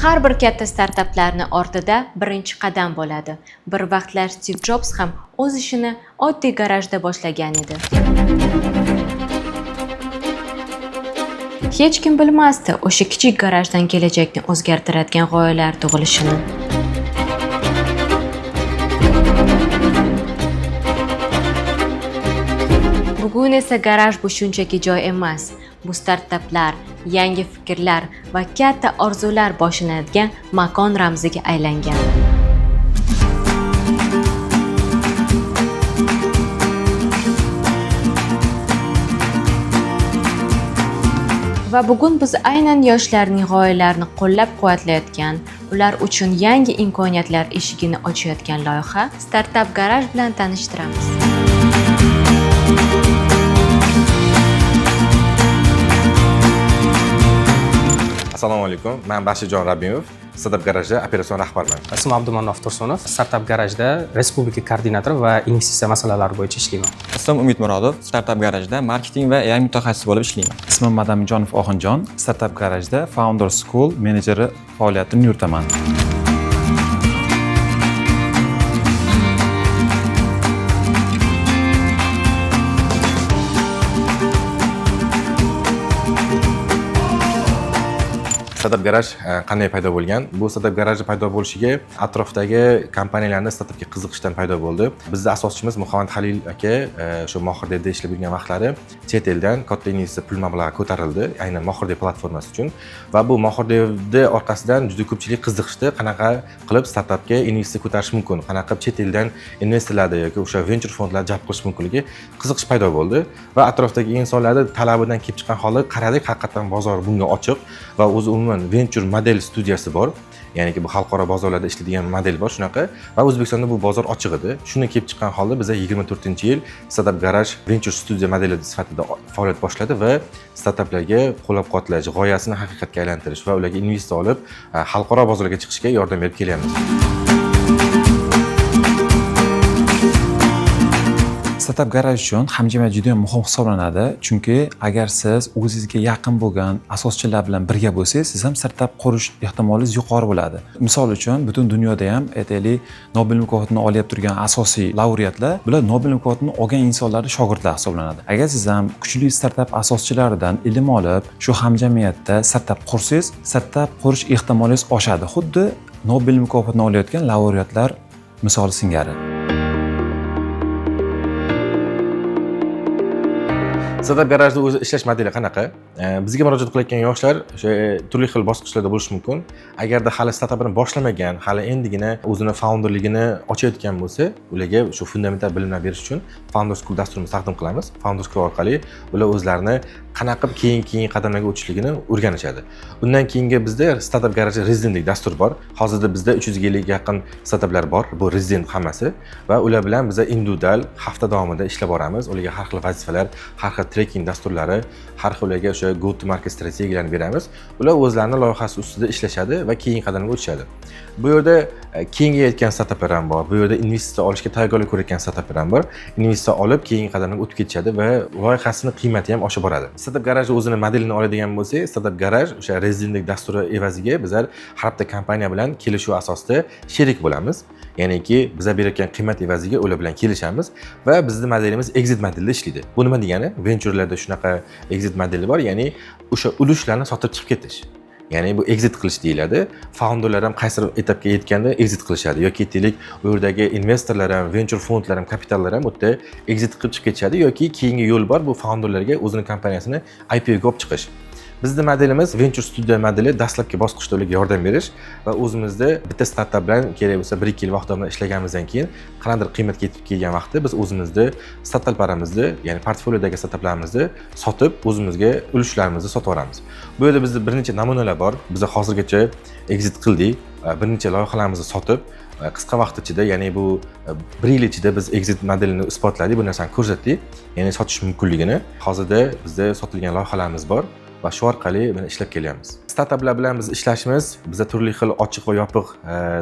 Har bir katta startaplarning ortida birinchi qadam bo'ladi. Bir vaqtlar Steve Jobs ham o'z ishini oddiy garajda boshlagan edi. Hech kim bilmasdi o'sha kichik garajdan kelajakni o'zgartiradigan g'oyalar tug'ilishini. Bugun esa garaj bu shunchaki joy emas. Bu startaplar, yangi fikrlar va katta orzular boshlanadigan makon ramziga aylangan. Va bugun biz aynan yoshlarning g'oyalarini qo'llab-quvvatlayotgan, ular uchun yangi imkoniyatlar eshigini ochayotgan loyiha Startup Garaj bilan tanishtiramiz. Assalomu alaykum. Men Bashirjon Rabimov, Startup Garajda operatsion rahbarman. Ismim Abdumannof Tursunov, Startup Garajda respublika koordinatori va investitsiya masalalari bo'yicha ishlayman. Ismim Umid Murodov, Startup Garajda marketing va AI mutaxassisi bo'lib ishlayman. Ismim Madamjonov Oxunjon, Startup Garajda Founder School menejeri faoliyatini yuritaman. Startup Garaj qanday paydo bo'lgan? Bu Startup Garaj paydo bo'lishiga atrofdagi kompaniyalarning startupga qiziqishdan paydo bo'ldi. Bizning asoschimiz Muhammad Halil aka shu Mohirdev ishlab yurgan vaqtlari chet eldan katta investitsiya pul mablag'i ko'tarildi, aynan Mohirdev platformasi uchun. Va bu Mohirdevni orqasidan juda ko'pchilik qiziqishdi, qanaqa qilib startupga investitsiya ko'tarish mumkin, qanaqa chet eldan investorlarni yoki o'sha venture fondlarni jalb qilish mumkinligi qiziqish paydo bo'ldi va atrofdagi insonlarning talabidan kelib chiqqan holda qaradik, haqiqatan bozor bunga ochiq va o'zi venture model studiyasi bor. Ya'ni bu xalqaro bozorlarda ishlaydigan model bor shunaqa va O'zbekistonda bu bozor ochiq edi. Shuni kelib chiqqan holda biz 24-yil Startup Garaj venture studiya modeli sifatida faoliyat boshladi va startaplarga qo'llab-quvvatlash, g'oyasini haqiqatga aylantirish va ularga investitsiya olib xalqaro bozorga chiqishga yordam berib kelyapmiz. Startup Garaj uchun hamjamiyat juda muhim hisoblanadi, chunki agar siz o'zingizga yaqin bo'lgan asoschilar bilan birga bo'lsangiz, siz ham startup qurish ehtimolingiz yuqori bo'ladi. Misol uchun, butun dunyoda ham aytaylik, Nobel mukofotini olib turgan asosiy laureatlar, bular Nobel mukofotini olgan insonlarning shogirdlari hisoblanadi. Agar siz ham kuchli startup asoschilaridan ilm olib, shu hamjamiyatda startup qursangiz, startup qurish ehtimolingiz oshadi. Xuddi Nobel mukofotini olayotgan laureatlar misoli singari. Startup Garajda o'zi ishlash modeli qanaqa? Bizga murojaat qilayotgan yoshlar o'sha turli xil bosqichlarda bo'lishi mumkin. Agarda hali startupni boshlamagan, hali endigina o'zini founderligini ochayotgan bo'lsa, ularga shu fundamental bilimlar berish uchun Founder School dasturimizni taqdim qilamiz. Founder School orqali ular o'zlarini qanaqa keyingi qadamlarga o'tishligini o'rganishadi. Undan keyingi bizda Startup Garaj rezidentlik dasturi bor. Hozirda bizda 350 ga yaqin startuplar bor. Bu rezident hammasi va ular bilan biz individual hafta davomida ishlab boramiz. Ularga har xil vazifalar, har xil tracking dasturlari, har xil ularga o'sha go to market strategiyalarini beramiz. Ular o'zlarining loyihasi ustida ishlashadi va keyingi qadamga o'tishadi. Bu yerda keyinga yetgan startuplar ham bor. Bu yerda investitsiya olishga tayyorgarlik ko'rayotgan startuplar ham bor. Investitsiya olib keyingi qadamga o'tib ketishadi va loyihasining qiymati ham oshib boradi. Startup Garaj o'zini modelini oladigan bo'lsak, Startup Garaj o'sha rezidentlik dasturi evaziga bizlar har bitta kompaniya bilan kelishuv asosida sherik bo'lamiz. Ya'niki bizlar berayotgan qiymat evaziga ular bilan kelishamiz va bizning modelimiz exit modelida ishlaydi. Bu nima degani? Venturelarda shunaqa exit modeli bor, ya'ni o'sha ulushlarni sotib chiqib ketish. Ya'ni bu exit qilish deyiladi. Founderlar ham qaysi etapga yetganda exit qilishadi yoki aytaylik, u yerdagi investorlar ham, venture fondlar ham, kapitallar ham o'tda exit qilib chiqib ketishadi yoki keyingi yo'l bor bu founderlarga o'zining kompaniyasini IPO ga olib chiqish. Bizning modelimiz venture studiya modeli, dastlabki bosqichda ularga yordam berish va o'zimizda bitta startup bilan kerak bo'lsa 1-2 yil vaqt davomida ishlaganimizdan keyin qanaqadir qiymatga yetib kelgan vaqtda biz o'zimizda startuplarimizni, ya'ni portfoliodagi startuplarimizni sotib, o'zimizga ulushlarimizni sotib olamiz. Bu yerda bizda bir necha namunalar bor. Biz hozirgacha exit qildik, bir necha loyihalarimizni sotib qisqa vaqt ichida, ya'ni bu 1 yil ichida biz exit modelini isbotladik, bu narsani ko'rsatdik, ya'ni sotish mumkinligini. Hozirda bizda sotilgan loyihalarimiz bor va shu orqali mana ishlab kelyapmiz. Startaplar bilan biz ishlashimiz, biz turli xil ochiq va yopiq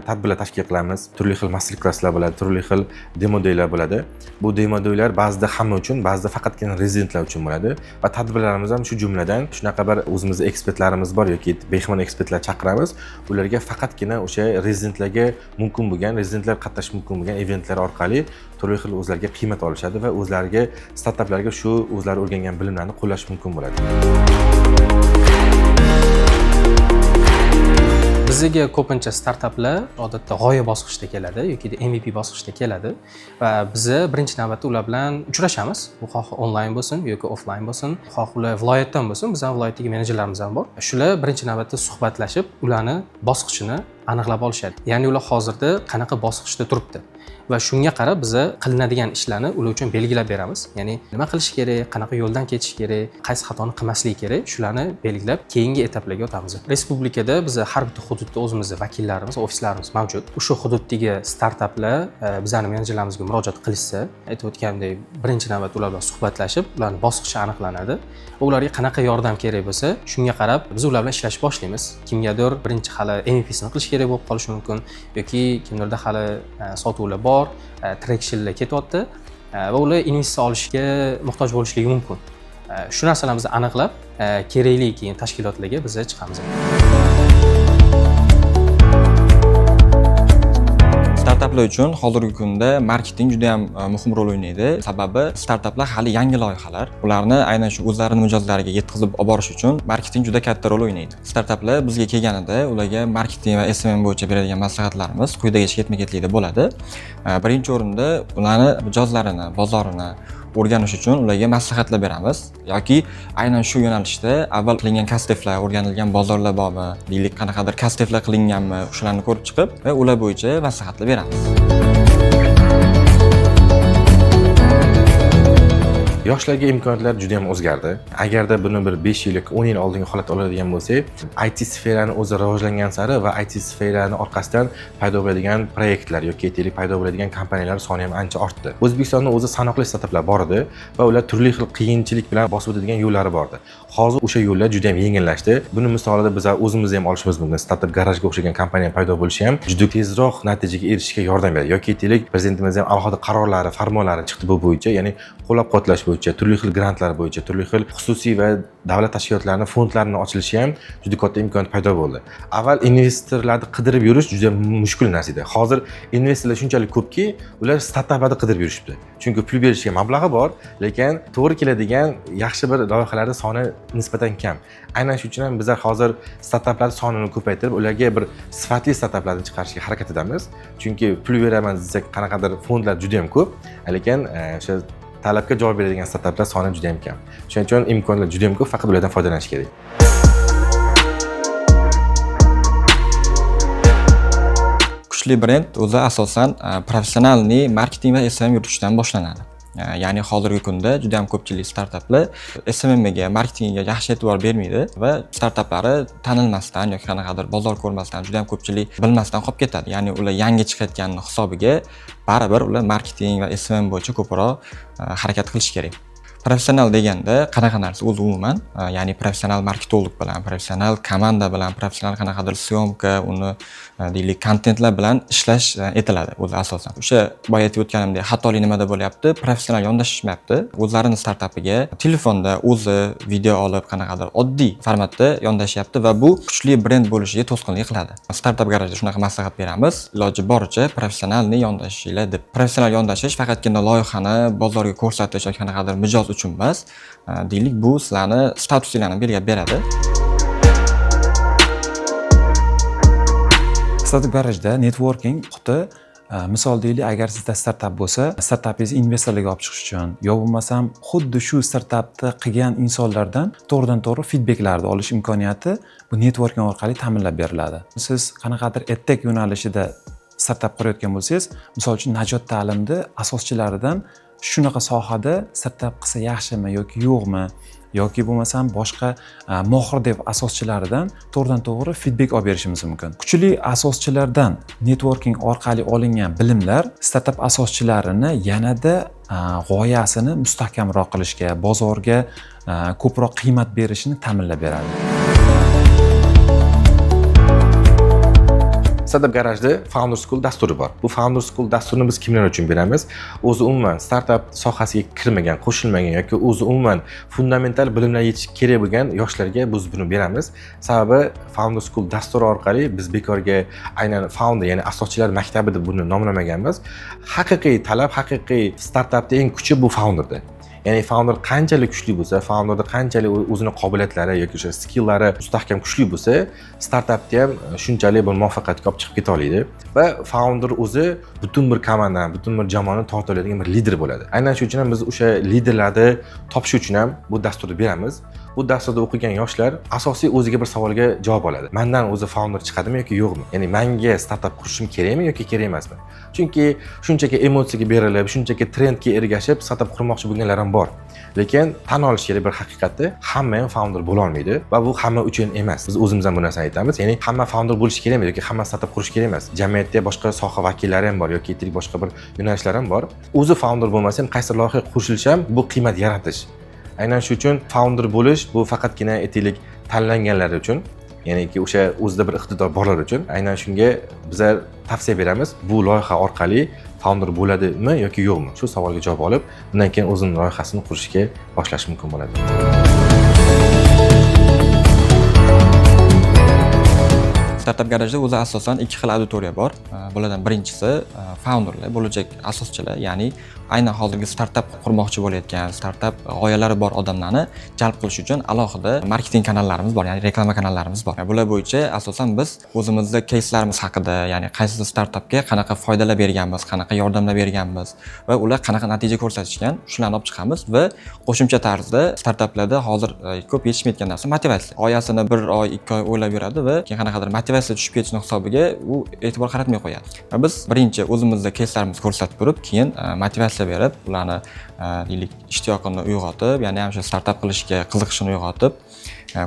tadbirlar tashkil qilamiz. Turli xil master klasslar bo'ladi, turli xil demo daylar bo'ladi. Bu demo daylar ba'zida hamma uchun, ba'zida faqatgina rezidentlar uchun bo'ladi va tadbirlarimiz ham shu jumladan shunaqa bir o'zimizning ekspertlarimiz bor yoki behmon ekspertlar chaqiramiz. Ularga faqatgina o'sha rezidentlarga mumkin bo'lgan, rezidentlar qatnashish mumkin bo'lgan eventlar orqali turli xil o'zlariga qiymat olishadi va o'zlariga startaplarga shu o'zlari o'rgangan bilimlarni qo'llash mumkin bo'ladi. Bizga ko'pincha startaplar odatda g'oya bosqichida keladi yoki MVP bosqichida keladi va biz birinchi navbatda ular bilan uchrashamiz. Bu xoh onlayn bo'lsin yoki offlayn bo'lsin, xoh ular viloyatdan bo'lsin, bizning viloyatdagi menejerlarimiz ham bor. Shular birinchi navbatda suhbatlashib, ularni bosqichini aniqlab olishadi. Ya'ni ular hozirda qanaqa bosqichda turibdi va shunga qarab biz qilinadigan ishlarni ular uchun belgilab beramiz. Ya'ni nima qilish kerak, qanaqa yo'ldan ketish kerak, qaysi xatoni qilmaslik kerak, shularni belgilab keyingi etaplarga o'tamiz. Respublikada biz har bitta hududda o'zimizning vakillarimiz, ofislarimiz mavjud. O'sha hududdagi startaplar bizning menejerlarimizga murojaat qilishsa, aytib o'tgandek, birinchi navbatda ular bilan suhbatlashib, ularning bosqichi aniqlanadi va ularga qanaqa yordam kerak bo'lsa, shunga qarab biz ular bilan ishlashni boshlaymiz. Kimgadir birinchi hali MVP'sini qilish kerak bo'lib qolishi mumkin yoki kimlarda hali sotuvlar bor, trakshinlar ketyapti va ular investitsiya olishga muhtoj bo'lishligi mumkin. Shu narsalarimizni aniqlab, kerakli keyin tashkilotlarga biz chiqamiz. Startaplar uchun hozirgi kunda marketing juda ham muhim rol o'ynaydi. Sababi startaplar hali yangi loyihalar, ularni aynan shu o'zlarining mijozlariga yetkazib olib borish uchun marketing juda katta rol o'ynaydi. Startaplar bizga kelganida ularga marketing va SMM bo'yicha beradigan maslahatlarimiz quyidagicha ketma-ketlikda bo'ladi. Birinchi o'rinda ularni mijozlarini, bozorini o'rganish uchun ularga maslahatlar beramiz yoki aynan shu yo'nalishda avval qilingan kasteflar, o'rganilgan bozorlar bormi, deylik qanaqadir kasteflar qilinganmi, shularni ko'rib chiqib va ular bo'yicha maslahatlar beramiz. Yoshlarga imkoniyatlar juda ham o'zgardi. Agarda buni bir 5 yil yoki 10 yil oldingi holat oladigan bo'lsak, IT sferani o'zi rivojlangan sari va IT sferani orqasidan paydo bo'ladigan proyektlar yoki aytaylik paydo bo'ladigan kompaniyalar soni ham ancha ortdi. O'zbekistonda o'zi sanoqli startaplar bor edi va ular turli xil qiyinchilik bilan bosib o'tadigan yo'llari bor edi. Hozir o'sha yo'llar juda ham yengillashdi. Buni misolida biz o'zimiz ham olishimiz mumkin. Startup garajga o'xshagan kompaniya paydo bo'lishi ham juda tezroq natijaga erishishga yordam beradi. Yoki aytaylik prezidentimiz ham alohida qarorlari, farmonlari chiqdi bu bo'yicha, ya'ni qo'llab-quvvatlash bo'yicha, turli xil grantlar bo'yicha, turli xil xususiy va davlat tashkilotlarining fondlarini ochilishi ham juda katta imkoniyat paydo bo'ldi. Avval investorlarni qidirib yurish juda mushkul narsa edi. Hozir investorlar shunchalik ko'pki, ular startaplarni qidirib yurishibdi. Chunki pul berishga mablag'i bor, lekin to'g'ri keladigan yaxshi bir loyihalarning soni nisbatan kam. Aynan shuning uchun ham bizlar hozir startaplar sonini ko'paytirib, ularga bir sifatli startaplarni chiqarishga harakat etamiz. Chunki pul beraman desak, qanaqadir fondlar juda ham ko'p, lekin o'sha talabga javob beradigan startaplar soni juda ham kam. Shuning uchun imkoniyatlar juda ham ko'p, faqat ulardan foydalanish kerak. Kuchli brend o'zi asosan professionalniy marketing va SMM yuritishdan boshlanadi. Ya'ni hozirgi kunda juda ham ko'pchilik startaplar SMMga, marketingga yaxshi e'tibor bermaydi va startaplari tanilmasdan yoki qanaqadir bozor ko'rmasdan juda ham ko'pchilik bilmasdan qolib ketadi. Ya'ni ular yangi chiqayotgan hisobiga baribir ular marketing va SMM bo'yicha ko'proq harakat qilish kerak. Professional deganda qanaqa narsa o'zi umuman, ya'ni professional marketolog bilan, professional komanda bilan, professional qanaqadir syomka, uni deylik kontentlar bilan ishlash etiladi o'zi asosan. O'sha boya aytib o'tganimdek, xatolik nimada bo'lyapti? Professional yondashishmayapti. O'zlarining startapiga telefonda o'zi video olib qanaqadir oddiy formatda yondashyapti va bu kuchli brend bo'lishiga to'sqinlik qiladi. Startup garajda shunaqa maslahat beramiz, iloji boricha professionalniy yondashinglar deb. Professional yondashish faqatgina loyihani bozorga ko'rsatish yoki qanaqadir mijoz uchun emas, deylik bu sizlarni statusinglarni belgilab beradi. Startup garajda networking xuddi misol deylik, agar sizda startup bo'lsa, startapingizni investorlarga olib chiqish uchun yo bo'lmasam xuddi shu startapni qilgan insonlardan to'g'ridan-to'g'ri feedbacklarni olish imkoniyati bu networking orqali ta'minlab beriladi. Siz qanaqadir edtech yo'nalishida startup qurayotgan bo'lsangiz, misol uchun Najot ta'limni asoschilaridan shunaqa sohada startup qilsa yaxshimi yoki yo'qmi, yoki bo'lmasam boshqa mohir dev asoschilaridan to'g'ridan-to'g'ri feedback olib berishimiz mumkin. Kuchli asoschilardan networking orqali olingan bilimlar startup asoschilarini yanada g'oyasini mustahkamroq qilishga, bozorga ko'proq qiymat berishini ta'minlab beradi. Startup garajda Founder School dasturi bor. Bu Founder School dasturini biz kimlar uchun beramiz? O'zi umuman startup sohasiga kirmagan, qo'shilmagan yoki o'zi umuman fundamental bilimlar yetishish kerak bo'lgan yoshlarga biz buni beramiz. Sababi Founder School dasturi orqali biz bekorga aynan founder, ya'ni asoschilar maktabi deb buni nomlamaganmiz. Haqiqiy talab, haqiqiy startupning eng kuchi bu founderda. Ya'ni founder qanchalik kuchli bo'lsa, founderda qanchalik o'zining qobiliyatlari yoki o'sha skilllari mustahkam kuchli bo'lsa, startupda ham shunchalik bir muvaffaqiyatga olib chiqib keta oladi va founder o'zi butun bir komandani, butun bir jamoani tortib oladigan bir lider bo'ladi. Aynan shu uchun ham biz o'sha liderlarni topish uchun ham bu dasturni beramiz. Bu dasturda o'qigan yoshlar asosiy o'ziga bir savolga javob oladi. Mendan o'zi founder chiqadimi yoki yo'qmi? Ya'ni menga startup qurishim kerakmi yoki kerak emasmi? Chunki shunchaki emotsiyaga berilib, shunchaki trendga ergashib startup qurmoqchi bo'lganlar ham bor. Lekin tan olish kerak bir haqiqatda hamma ham founder bo'la olmaydi va bu hamma uchun emas. Biz o'zimiz ham bu narsani aytamiz. Ya'ni hamma founder bo'lish kerakmi yoki hamma startup qurish kerak emas. Jamiyatda boshqa soha vakillari ham bor yoki boshqa bir yo'nalishlar ham bor. O'zi founder bo'lmasa ham qaysi loyiha qo'shilish ham bu qiymat yaratish. Aynan shu uchun founder bo'lish bu faqatgina aytaylik tanlanganlar uchun, ya'niki o'sha o'zida bir iqtidor borlar uchun. Aynan shunga bizlar tavsiya beramiz. Bu loyiha orqali founder bo'ladimi yoki yo'qmi? Shu savolga javob olib, undan keyin o'zining loyihasini qurishga boshlash mumkin bo'ladi. Startup garajda o'zi asosan ikki xil auditoriya bor. Bulardan birinchisi founderlar, bo'lajak asoschilar, ya'ni aynan hozirgi startup qurmoqchi bo'layotgan, startup g'oyalari bor odamlarni jalb qilish uchun alohida marketing kanallarimiz bor, ya'ni reklama kanallarimiz bor. Bular bo'yicha asosan biz o'zimizning keyslarimiz haqida, ya'ni qaysi startupga qanaqa foydalar berganmiz, qanaqa yordamlar berganmiz va ular qanaqa natija ko'rsatishgan, shularni olib chiqamiz va qo'shimcha tarzda startuplarda hozir ko'p yetishmayotgan narsa motivatsiya. G'oyasini 1 oy, 2 oy o'ylab yuradi va keyin qanaqadir motivatsiya tushib ketishning hisobiga u e'tibor qaratmay qo'yadi. Va biz birinchi o'zimizning keyslarimizni ko'rsatib turib, keyin motivatsiya berib, ularni deylik ishtiyoqini uyg'otib, ya'ni ham shu startup qilishga qiziqishini uyg'otib,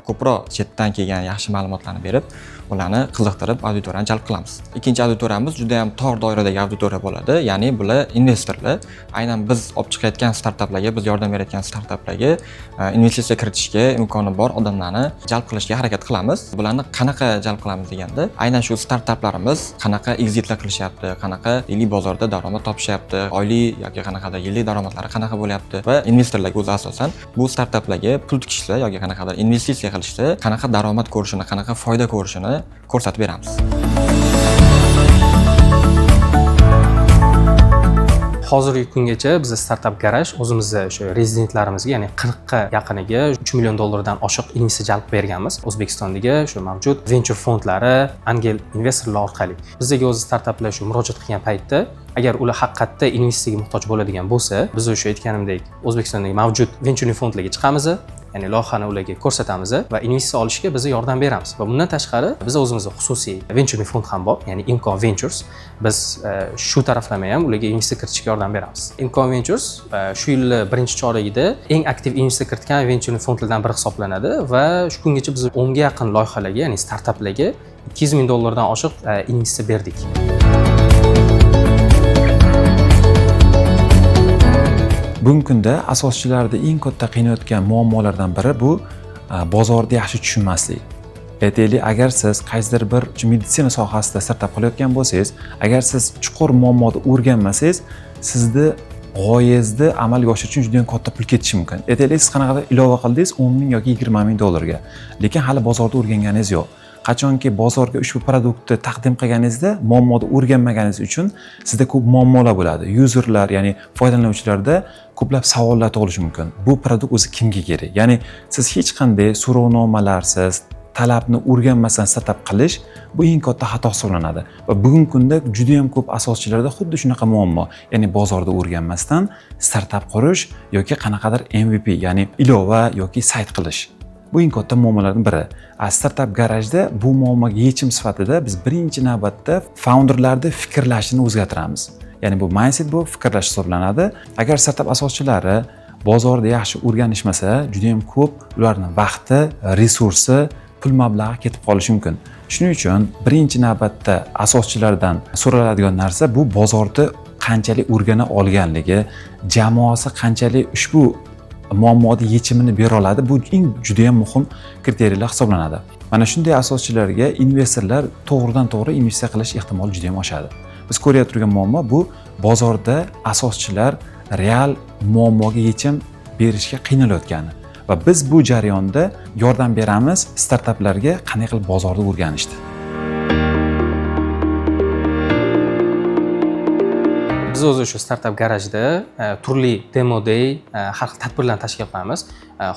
ko'proq chetdan kelgan yaxshi ma'lumotlarni berib, ularni qiziqtirib auditoriyani jalb qilamiz. Ikkinchi auditoriyamiz juda ham tor doiradagi auditoriya bo'ladi, ya'ni bular investorlar. Aynan biz olib chiqayotgan startuplarga, biz yordam berayotgan startuplarga investitsiya kiritishga imkoni bor odamlarni jalb qilishga harakat qilamiz. Bularni qanaqa jalb qilamiz deganda, aynan shu startuplarimiz qanaqa exitlar qilishyapti, qanaqa deylik bozorda daromad topishyapti, oylik yoki qanaqadir yillik daromadlari qanaqa bo'lyapti va investorlarga o'zi asosan bu startuplarga pul tikishda yoki qanaqadir investitsiya qilishda qanaqa daromad ko'rishini, qanaqa foyda ko'rishini ko'rsatib beramiz. Hozirgi kungacha biz Startup Garaj o'zimizda o'sha rezidentlarimizga, ya'ni 40 ga yaqiniga $3 million dan oshiq investitsiya jalb berganmiz. O'zbekistondagi shu mavjud venture fondlari, angel investorlar orqali. Bizga o'zi startuplar shu murojaat qilgan paytda agar ular haqiqatda investitsiyaga muhtoj bo'ladigan bo'lsa, biz o'sha aytganimdek O'zbekistondagi mavjud venture fondlarga chiqamiz, ya'ni loyihani ularga ko'rsatamiz va investitsiya olishga biz yordam beramiz. Va bundan tashqari biz o'zimizda xususiy venture fond ham bor, ya'ni Imkon Ventures. Biz shu taraflama ham ularga investitsiya kiritishga yordam beramiz. Imkon Ventures shu yil birinchi chorakida eng aktiv investitsiya kiritgan venture fondlardan biri hisoblanadi va shu kungacha biz 10 ga yaqin loyihalarga, ya'ni startuplarga $200 ming dan oshiq investitsiya berdik. Bugungi kunda asoschilarda eng katta qiynayotgan muammolardan biri bu bozorni yaxshi tushunmaslik. Aytaylik, agar siz qaysidir bir meditsina sohasida startup qilayotgan bo'lsangiz, agar siz chuqur muammoni o'rganmasangiz, sizni g'oyangizni amalga oshirish uchun juda ham katta pul ketishi mumkin. Aytaylik, siz qanaqadir ilova qildingiz 10 ming yoki 20 ming dollarga, lekin hali bozorda o'rganganingiz yo'q. Qachonki bozorga ushbu produktni taqdim qilganingizda muammoni o'rganmaganingiz uchun sizda ko'p muammolar bo'ladi. Userlar, ya'ni foydalanuvchilarda ko'plab savollar tug'ilishi mumkin. Bu produkt o'zi kimga kerak? Ya'ni siz hech qanday so'rovnomalarsiz, talabni o'rganmasdan startup qilish bu eng katta xato hisoblanadi. Va bugungi kunda juda ham ko'p asoschilarda xuddi shunaqa muammo, ya'ni bozorda o'rganmasdan startup qurish yoki qanaqadir MVP, ya'ni ilova yoki sayt qilish. Bu eng katta muammolardan biri. Startup garajda bu muammoga yechim sifatida biz birinchi navbatda founderlarni fikrlashini o'zgartiramiz. Ya'ni bu mindset, bu fikrlash hisoblanadi. Agar startup asoschilari bozorda yaxshi o'rganishmasa, juda ham ko'p ularning vaqti, resursi, pul mablag'i ketib qolishi mumkin. Shuning uchun birinchi navbatda asoschilardan so'raladigan narsa bu bozorda qanchalik o'rgana olganligi, jamoasi qanchalik ushbu muammoni yechimini bera oladi. Bu eng juda ham muhim kriteriyalar hisoblanadi. Mana shunday asoschilarga investorlar to'g'ridan to'g'ri investitsiya qilish ehtimoli juda ham oshadi. Biz ko'rib turgan muammo bu bozorda asoschilar real muammoga yechim berishga qiynalayotgani va biz bu jarayonda yordam beramiz startaplarga qanday qilib bozorni o'rganishdi. Biz o'zi shu startup garajda turli demo day, har xil tadbirlarni tashkil qilamiz.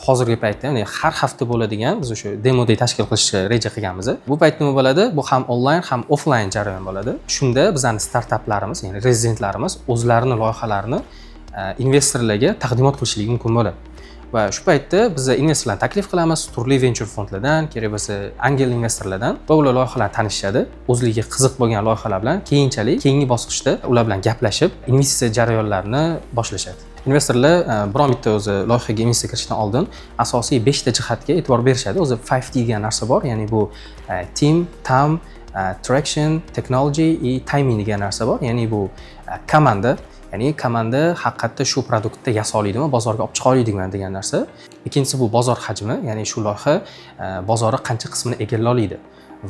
Hozirgi paytda har hafta bo'ladigan biz o'sha demo day tashkil qilishni reja qilganmiz. Bu payt nima bo'ladi? Bu ham onlayn, ham offlayn jarayon bo'ladi. Shunda bizning startaplarimiz, ya'ni rezidentlarimiz o'zlarining loyihalarini investorlarga taqdimot qilishligi mumkin bo'ladi. Va shu paytda biz investorlarni taklif qilamiz, turli venture fondlardan, kerak bo'lsa angel investorlardan va ular loyihalarni tanishadi. O'zligiga qiziq bo'lgan loyihalar bilan keyinchalik keyingi bosqichda ular bilan gaplashib, investitsiya jarayonlarini boshlashadi. Investorlar biron bitta o'zi loyihaga investitsiya kirishdan oldin asosiy 5 ta jihatga e'tibor berishadi. O'zi 5T degan narsa bor, ya'ni bu team, time, traction, technology va timing degan narsa bor. Ya'ni bu komanda, ya'ni komanda haqiqatda shu produktni yasa oladimi, bozorga olib chiqa oladimi degan narsa. Ikkinchisi bu bozor hajmi, ya'ni shu loyiha bozorning qancha qismini egallay oladi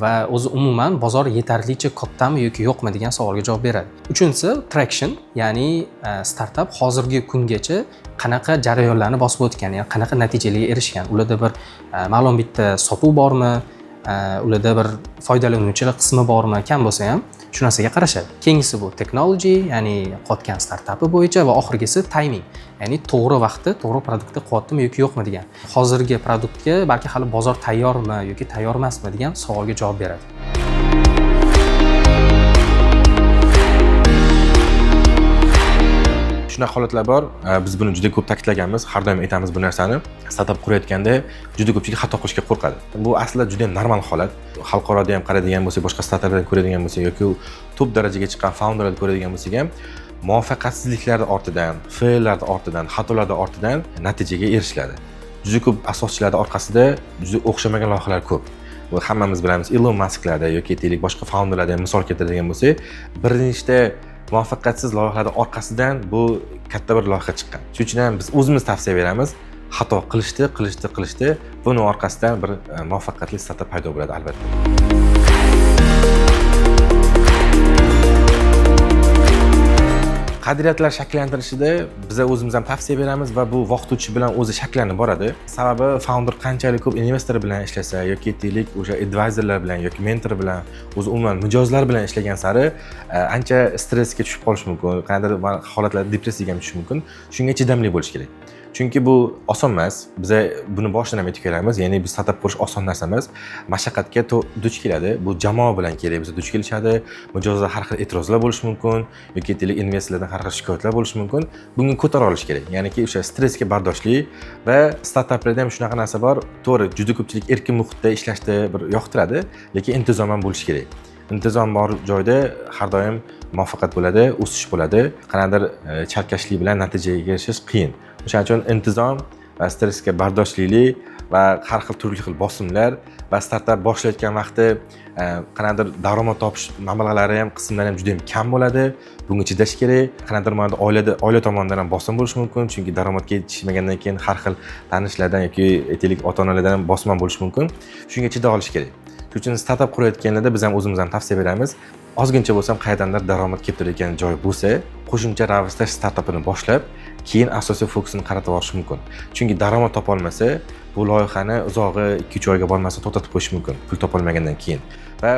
va o'zi umuman bozor yetarlicha kattami yoki yo'qmi degan savolga javob beradi. Uchinchisi traction, ya'ni startup hozirgi kungacha qanaqa jarayonlarni bosib o'tgan, ya'ni qanaqa natijalarga erishgan. Ularda bir ma'lum bitta sotuv bormi, ularda bir foydalanuvchilar qismi bormi, kam bo'lsa ham shu narsaga qarashadi. Keyingisi bu technology, ya'ni qotgan startupi bo'yicha va oxirgisi timing, ya'ni to'g'ri vaqtda to'g'ri produktni qilyaptimi yoki yo'qmi degan. Hozirgi produktga balki hali bozor tayyormi yoki tayyor emasmi degan savolga javob beradi. Shunaqa holatlar bor. Biz buni juda ko'p ta'kidlaganmiz, har doim aytamiz bu narsani. Startup qurayotganda juda ko'pchilik xato qilishga qo'rqadi. Bu aslida juda ham normal holat. Xalqaroda ham qaraydigan bo'lsak, boshqa startaplarni ko'radigan bo'lsak yoki top darajaga chiqqan founderlarni ko'radigan bo'lsak ham, muvaffaqiyatsizliklarning ortidan, faillarning ortidan, xatolarning ortidan natijaga erishiladi. Juda ko'p asoschilarning orqasida juda o'xshamagan loyihalar ko'p. Bu hammamiz bilamiz, Elon Musklarda yoki aytaylik boshqa founderlarda ham misol keltiradigan bo'lsak, bir nechta muvaffaqiyatsiz loyihalarning orqasidan bu katta bir loyiha chiqqan. Shuning uchun ham biz o'zimiz tavsiya beramiz, xato qilishdi. Buni orqasidan bir muvaffaqiyatli startup paydo bo'ladi albatta. Qadriyatlar shakllantirishida biz o'zimiz ham tavsiya beramiz va bu vaqt o'tishi bilan o'zi shakllanib boradi. Sababi founder qanchalik ko'p investor bilan ishlasa yoki aytaylik o'sha advisorlar bilan yoki mentor bilan, o'zi umuman mijozlar bilan ishlagan sari ancha stressga tushib qolish mumkin, qanday holatlarda depressiyaga ham tushish mumkin. Shunga chidamli bo'lish kerak. Chunki bu oson emas. Biz buni boshidan ham aytib kelamiz. Ya'ni biz startup qurish oson narsa emas. Mashaqqatga duch keladi. Bu jamoa bilan kerak, biz duch kelishadi. Mijozlar har xil e'tirozlar bo'lishi mumkin yoki aytaylik investorlardan har xil shikoyatlar bo'lishi mumkin. Bunga ko'tara olish kerak. Ya'niki o'sha stressga bardoshli va startaplarda ham shunaqa narsa bor. To'g'ri, juda ko'pchilik erkin muhitda ishlashni bir yoqtiradi, lekin intizom ham bo'lishi kerak. Intizom bor joyda har doim muvaffaqiyat bo'ladi, o'sish bo'ladi. Qanaqadir chalkashlik bilan natijaga erishish qiyin. O'shaning uchun intizom va stressga bardoshlilik va har xil turli xil bosimlar va startup boshlayotgan vaqtda qanaqadir daromad topish mablag'lari ham qismlari ham juda ham kam bo'ladi. Bunga chidash kerak. Qanaqadir ma'noda oila tomonidan ham bosim bo'lishi mumkin, chunki daromadga yetishmagandan keyin har xil tanishlardan yoki aytaylik ota-onalardan ham bosim ham bo'lishi mumkin. Shunga chida olish kerak. Shuning uchun startup qurayotganlarda biz ham o'zimiz ham tavsiya beramiz. Ozgincha bo'lsa ham qayerdandir daromad kelib turadigan joy bo'lsa, qo'shimcha ravishda startupini boshlab, keyin asosiy fokusini qaratib olish mumkin. Chunki daromad topa olmasa, bu loyihani uzog'i 2-3 oyga bormasa to'xtatib qo'yish mumkin, pul topolmagandan keyin. Va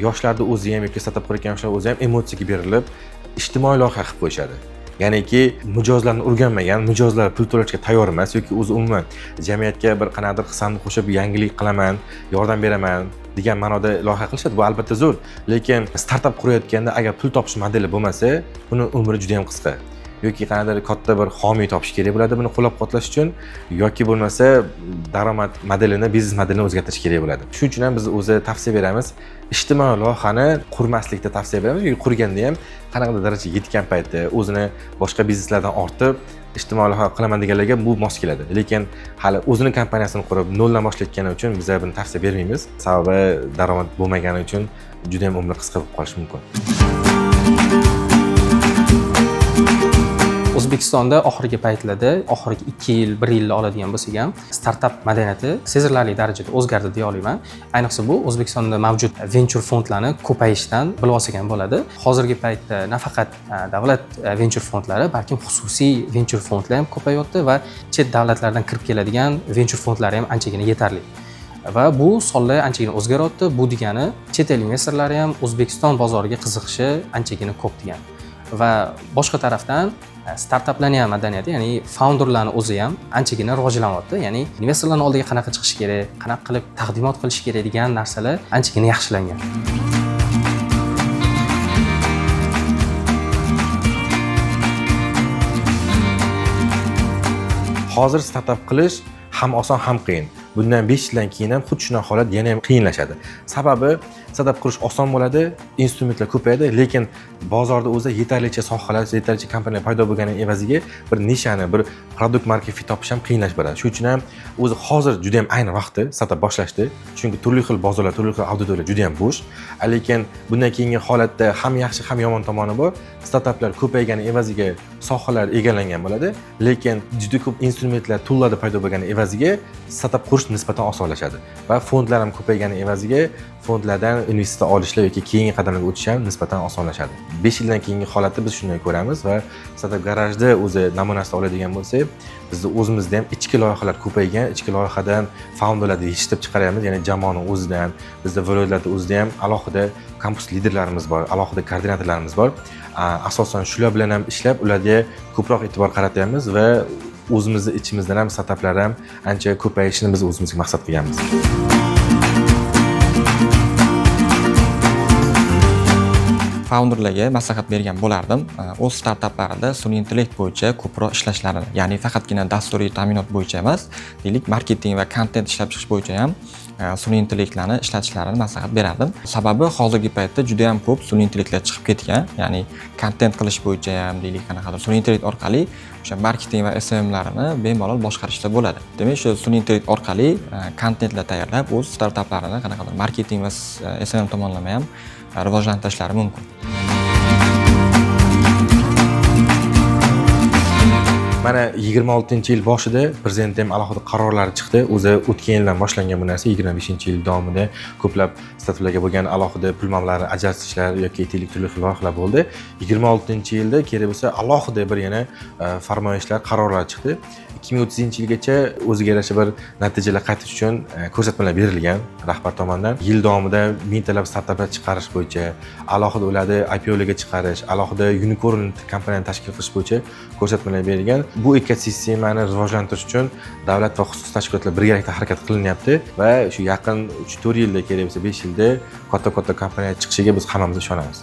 yoshlarda o'zi ham yoki startup qurayotgan yoshlar o'zi ham emotsiyaga berilib, ijtimoiy loyiha qilib qo'yishadi. Ya'niki mijozlarni o'rganmagan, mijozlar pul to'lashga tayyor emas yoki o'zi umuman jamiyatga bir qanaqadir hissamni qo'shib yangilik qilaman, yordam beraman degan ma'noda loyiha qilishadi. Bu albatta zo'r, lekin startup qurayotganda agar pul topish modeli bo'lmasa, buni umri juda ham qisqa. Yoki qanaqadir katta bir homiy topish kerak bo'ladi buni qo'llab-quvvatlash uchun, yoki bo'lmasa daromad modelini, biznes modelini o'zgartirish kerak bo'ladi. Shuning uchun ham biz o'zi tavsiya beramiz, ijtimoiy loyihani qurmaslikda tavsiya beramiz. Yoki qurganda ham qanaqadir darajaga yetgan paytda o'zini boshqa bizneslardan ortib ijtimoiy loyiha qilaman deganlarga bu mos keladi. Lekin hali o'zini kompaniyasini qurib noldan boshlayotgani uchun biz buni tavsiya bermaymiz. Sababi daromad bo'lmagani uchun juda ham umri qisqa bo'lib qolishi mumkin. O'zbekistonda oxirgi paytlarda, oxirgi 2 yil, 1 yilni oladigan bo'lsak ham, startap madaniyati sezilarli darajada o'zgardi deya olaman. Ayniqsa bu O'zbekistonda mavjud venture fondlarni ko'payishidan bilib olsak ham bo'ladi. Hozirgi paytda nafaqat davlat venture fondlari, balkim xususiy venture fondlar ham ko'payapti va chet davlatlardan kirib keladigan venture fondlari ham anchagina yetarli. Va bu sonlar anchagina o'zgaryapti. Bu degani chet el investorlari ham O'zbekiston bozoriga qiziqishi anchagina ko'p degani. Va boshqa tarafdan startaplarning ham madaniyati, ya'ni founderlarning o'zi ham anchagina rivojlanyapti. Ya'ni investorlarning oldiga qanaqa chiqish kerak, qanaqa qilib taqdimot qilish kerak degan narsalar anchagina yaxshilangan. Hozir startap qilish ham oson ham qiyin. Bundan 5 yildan keyin ham xuddi shunaqa holat yana ham qiyinlashadi. Sababi startap qurish oson bo'ladi, instrumentlar ko'payadi, lekin bozorda o'zi yetarlicha sohalar, yetarlicha kompaniyalar paydo bo'lgani evaziga bir nishani, bir produkt market fit topish ham qiyinlashib boradi. Shuning uchun ham o'zi hozir juda ham ayni vaqti startap boshlashdi. Chunki turli xil bozorlar, turli xil auditoriya juda ham bo'sh. Lekin bundan keyingi holatda ham yaxshi, ham yomon tomoni bor. Startaplar ko'paygani evaziga sohalar egallangan bo'ladi, lekin juda ko'p instrumentlar, toollar paydo bo'lgani evaziga startap qurish nisbatan osonlashadi va fondlar ham ko'paygani evaziga fondlardan investitsiya olishlar yoki keyingi qadamlarga o'tish ham nisbatan osonlashadi. 5 yildan keyingi holatda biz shunday ko'ramiz va startap garajda o'zi namunasini oladigan bo'lsak, bizda o'zimizda ham ichki loyihalar ko'paygan, ichki loyihadan founderlarni yetishtirib chiqaryapmiz, ya'ni jamoaning o'zidan, bizda viloyatlarda o'zida ham alohida kampus liderlarimiz bor, alohida koordinatorlarimiz bor. Asosan shular bilan ham ishlab, ularga ko'proq e'tibor qaratyapmiz va o'zimizni ichimizdan ham startaplar ham ancha ko'payishini biz o'zimizga maqsad qilganmiz. Founderlarga maslahat bergan bo'lardim. O'z startaplarida sun'iy intellekt bo'yicha ko'proq ishlashlarini, ya'ni faqatgina dasturiy ta'minot bo'yicha emas, deylik marketing va kontent ishlab chiqish bo'yicha ham sun'iy intellektlarni ishlatishlarini maslahat berardim. Sababi hozirgi paytda juda ham ko'p sun'iy intellektlar chiqib ketgan, ya'ni kontent qilish bo'yicha ham deylik qanaqadir sun'iy intellekt orqali o'sha marketing va SMMlarini bemalol boshqarishda bo'ladi. Demak, shu sun'iy intellekt orqali kontentlar tayyorlab, o'z startaplarini qanaqadir marketing va SMM tomonlama ham rivojlantirishlari mumkin. Mana 26-yil boshida prezident ham alohida qarorlari chiqdi. O'zi o'tgan yildan boshlangan bu narsa 25-yil davomida ko'plab startaplarga bo'lgan alohida pul mablag'larini ajratishlar yoki turli xil loyihalar bo'ldi. 26-yilda kerak bo'lsa alohida bir yana farmoyishlar, qarorlar chiqdi. 2030-yilgacha o'ziga yarasha bir natijalar qaytish uchun ko'rsatmalar berilgan rahbar tomonidan. Yil davomida mingtalab startaplar chiqarish bo'yicha, alohida ularni IPOlarga chiqarish, alohida unicorn kompaniyani tashkil qilish bo'yicha ko'rsatmalar berilgan. Bu ekosistemani rivojlantirish uchun davlat va xususiy tashkilotlar birgalikda harakat qilinyapti va shu yaqin 3-4 yilda, kerak bo'lsa 5 yilda katta kompaniya chiqishiga biz hammamiz ishonamiz.